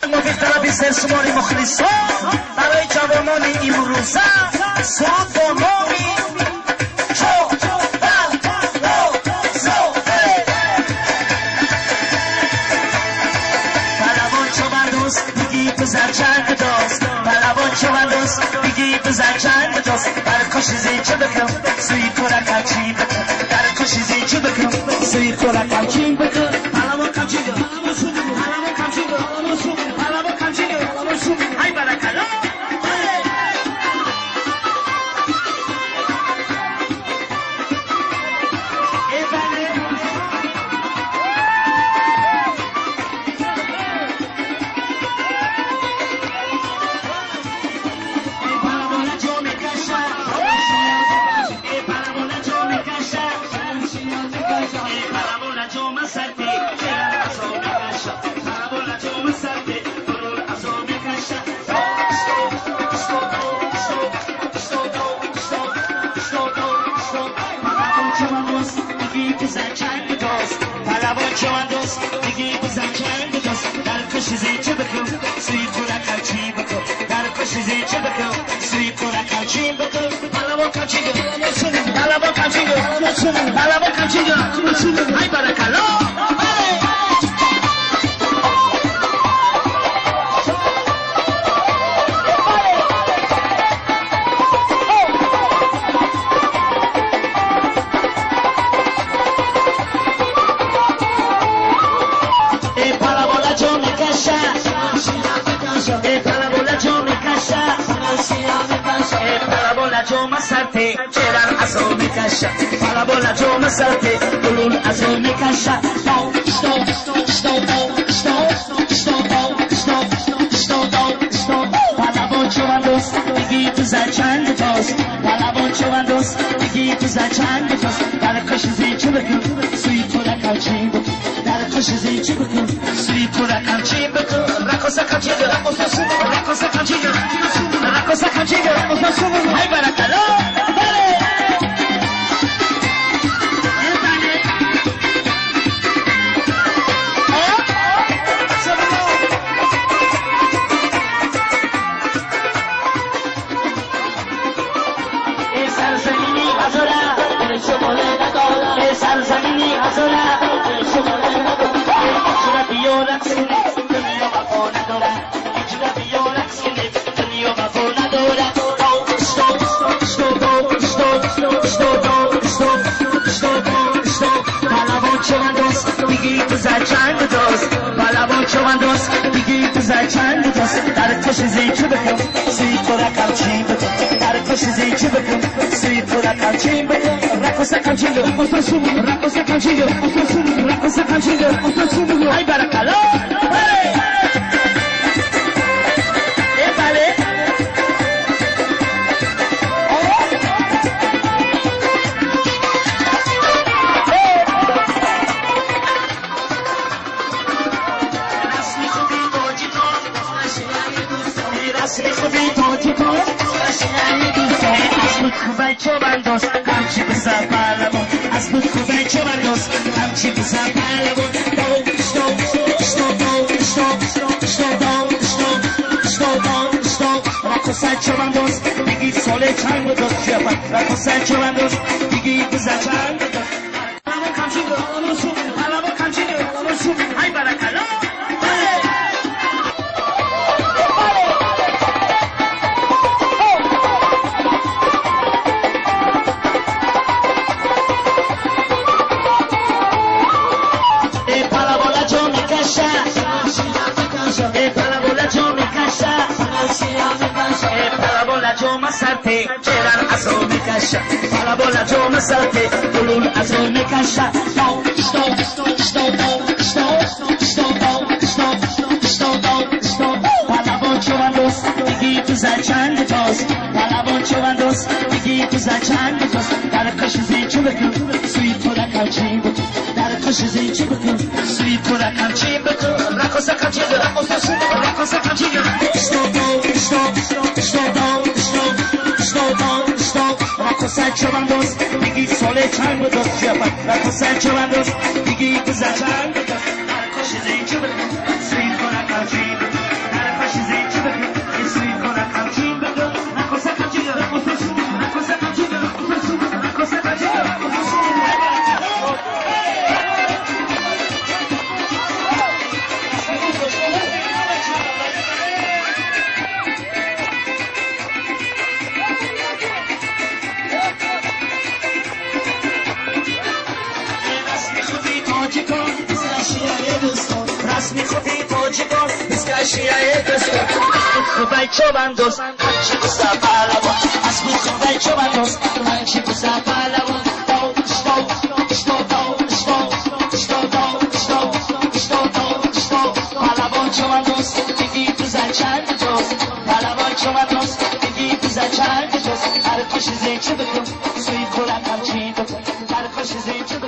موفق طلبی سرشماری مخلصا برای جوانان امروزه سرود با نامی بلوان چوبن دوست دیگی بزر چند دوست بلوان چوبن دوست دیگی بزر چند دوست در کشیزی چه بکن سوی کورکم چی بکن در کشیزی چه بکن سوی کورکم چی بکن بلوان کم چی بکن بلوان کم چی بکن بلوان کم چی بکن های برکلا جوان دوست دیگی بزن چند دوست در کشیزی چه بکن سوی کورکم چی بکن در کشیزی چه بکن سوی کورکم چی بکن بلوان کم چی بکن بلوان کم چی بکن بلوان کم چی بکن های برکلا مسرته چرا ازو میکشه بالا بالا جو مسرته دلول ازو میکشه بالا با جوان دوست دیگی تو زن چند دوست بالا با جوان دوست دیگی تو زن چند دوست در کشیزی چه بکن سوی کورکم چی بکن در کشیزی چه بکن سوی کورکم چی بکن رقصه کم چی رقصه کم چی رقصه کم چی های برکلا سرزمینی هزاره اجرا بیو رقص کنی دنیا وفا نداره اجرا بیو رقص کنی دنیا وفا نداره بلوان چوبن دوست دیگی بزر چند دوست بلوان چوبن دوست دیگی بزر چند دوست در کشیزی چه بکن سوی کورکم چی بکن در کشیزی چه بکن سوی کورکم چی بکن رقصه کم چی رقصه کم چی رقصه کم چی های برکلا خوبه چوبن دوست همچی بزر بلوان از بود خوبه چوبن دوست همچی بزر بلوان رقصه چوبن دوست دیگی ساله چند دوست شبن رقصه چوبن دوست دیگی بزر چند دوست بلوان کمچی بلوان کمچی های برکلا مسرته چرا ازو میکشه بالا بالا جو مسرته دلول ازو میکشه بلوان چوبن دوست دیگی تو زن چند دوست بلوان چوبن دوست دیگی تو زن چند دوست در کشیزی چه بکن سوی کورکم چی بکن در کشیزی چه بکن سوی کورکم چی بکن رقصه کم چی رقصه کم چی رقصه چوبن دوست دیگی ساله چند دوست شبن رقصه چوبن دوست دیگی بزر چند دوست در کشیزی چه بکن سوی کورکم چی بکن اسمی خودی پاچگان اسکشیه دستان خوبای چوبندوز هرچی بسا پالوان اسمی خوبای چوبندوز هرچی بسا پالوان پالوان چوبندوز دیگی تو زنچند جوز پالوان چوبندوز دیگی تو زنچند جوز هر خوش زیچه بکن سوی خورم همچین بکن هر خوش زیچه